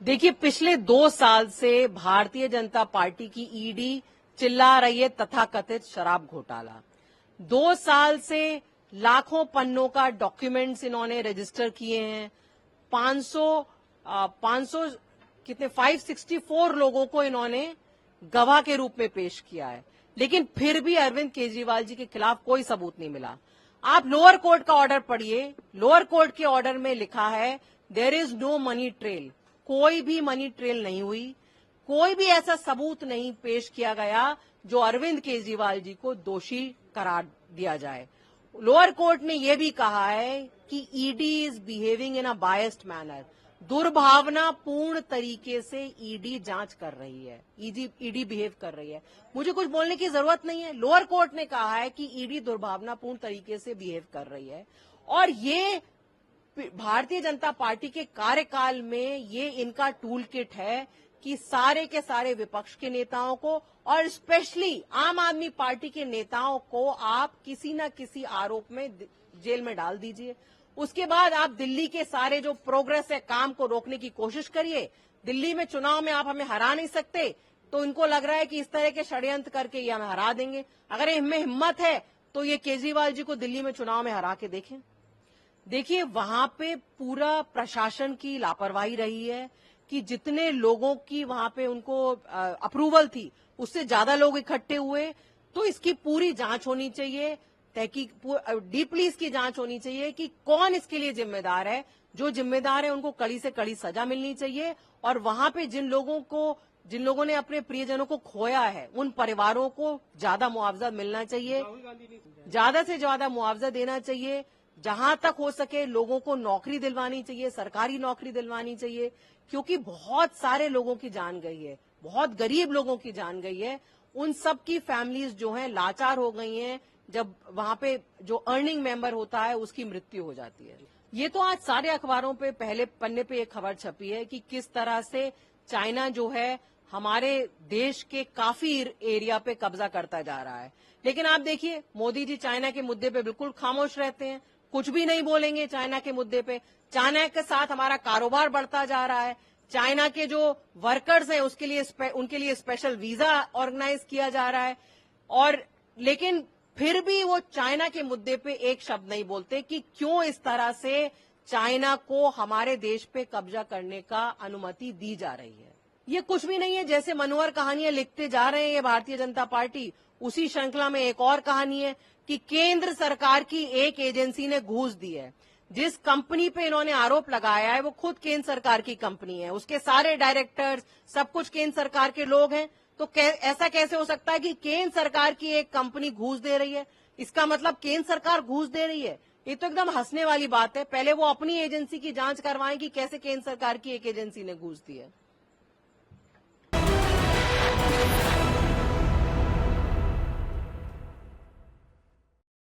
देखिए, पिछले 2 साल से भारतीय जनता पार्टी की ईडी चिल्ला रही है तथाकथित शराब घोटाला। 2 साल से लाखों पन्नों का डॉक्यूमेंट्स इन्होंने रजिस्टर किए हैं। 500 कितने 564 लोगों को इन्होंने गवाह के रूप में पेश किया है, लेकिन फिर भी अरविंद केजरीवाल जी के खिलाफ कोई सबूत नहीं मिला। आप लोअर कोर्ट का ऑर्डर पढ़िए। लोअर कोर्ट के ऑर्डर में लिखा है there is no money trail. कोई भी मनी ट्रेल नहीं हुई, कोई भी ऐसा सबूत नहीं पेश किया गया जो अरविंद केजरीवाल जी को दोषी करार दिया जाए। लोअर कोर्ट ने यह भी कहा है कि ED is behaving in a biased manner. दुर्भावनापूर्ण तरीके से ईडी जांच कर रही है, ईडी बिहेव कर रही है। मुझे कुछ बोलने की जरूरत नहीं है। लोअर कोर्ट ने कहा है कि ईडी दुर्भावनापूर्ण तरीके से बिहेव कर रही है, और ये भारतीय जनता पार्टी के कार्यकाल में ये इनका टूल किट है कि सारे के सारे विपक्ष के नेताओं को और स्पेशली आम आदमी पार्टी के नेताओं को आप किसी न किसी आरोप में जेल में डाल दीजिए। उसके बाद आप दिल्ली के सारे जो प्रोग्रेस है, काम को रोकने की कोशिश करिए। दिल्ली में चुनाव में आप हमें हरा नहीं सकते, तो इनको लग रहा है कि इस तरह के षड्यंत्र करके ये हमें हरा देंगे। अगर इनमें हिम्मत है तो ये केजरीवाल जी को दिल्ली में चुनाव में हरा के देखें। देखिए, वहां पे पूरा प्रशासन की लापरवाही रही है कि जितने लोगों की वहां पे उनको अप्रूवल थी, उससे ज्यादा लोग इकट्ठे हुए। तो इसकी पूरी जांच होनी चाहिए, तहकीक डीपली इसकी जांच होनी चाहिए कि कौन इसके लिए जिम्मेदार है। जो जिम्मेदार है उनको कड़ी से कड़ी सजा मिलनी चाहिए, और वहां पे जिन लोगों ने अपने प्रियजनों को खोया है, उन परिवारों को ज्यादा मुआवजा मिलना चाहिए, ज्यादा से ज्यादा मुआवजा देना चाहिए। जहां तक हो सके लोगों को नौकरी दिलवानी चाहिए, सरकारी नौकरी दिलवानी चाहिए, क्योंकि बहुत सारे लोगों की जान गई है, बहुत गरीब लोगों की जान गई है। उन सब की फैमिलीज जो हैं लाचार हो गई हैं जब वहां पे जो अर्निंग मेंबर होता है उसकी मृत्यु हो जाती है। ये तो आज सारे अखबारों पे पहले पन्ने पे एक खबर छपी है कि किस तरह से चाइना जो है हमारे देश के काफी एरिया पे कब्जा करता जा रहा है। लेकिन आप देखिए, मोदी जी चाइना के मुद्दे पे बिल्कुल खामोश रहते हैं, कुछ भी नहीं बोलेंगे चाइना के मुद्दे पे। चाइना के साथ हमारा कारोबार बढ़ता जा रहा है। चाइना के जो वर्कर्स हैं उनके लिए स्पेशल वीजा ऑर्गेनाइज किया जा रहा है, और लेकिन फिर भी वो चाइना के मुद्दे पे एक शब्द नहीं बोलते कि क्यों इस तरह से चाइना को हमारे देश पे कब्जा करने का अनुमति दी जा रही है। ये कुछ भी नहीं है, जैसे मनोहर कहानियां लिखते जा रहे हैं ये भारतीय जनता पार्टी, उसी श्रृंखला में एक और कहानी है कि केंद्र सरकार की एक एजेंसी ने घूस दी है। जिस कंपनी पे इन्होंने आरोप लगाया है वो खुद केंद्र सरकार की कंपनी है, उसके सारे डायरेक्टर्स सब कुछ केंद्र सरकार के लोग हैं। तो ऐसा कैसे हो सकता है कि केंद्र सरकार की एक कंपनी घूस दे रही है? इसका मतलब केंद्र सरकार घूस दे रही है? ये तो एकदम हंसने वाली बात है। पहले वो अपनी एजेंसी की जांच करवाएं कि कैसे केंद्र सरकार की एक एजेंसी ने घूस दी है।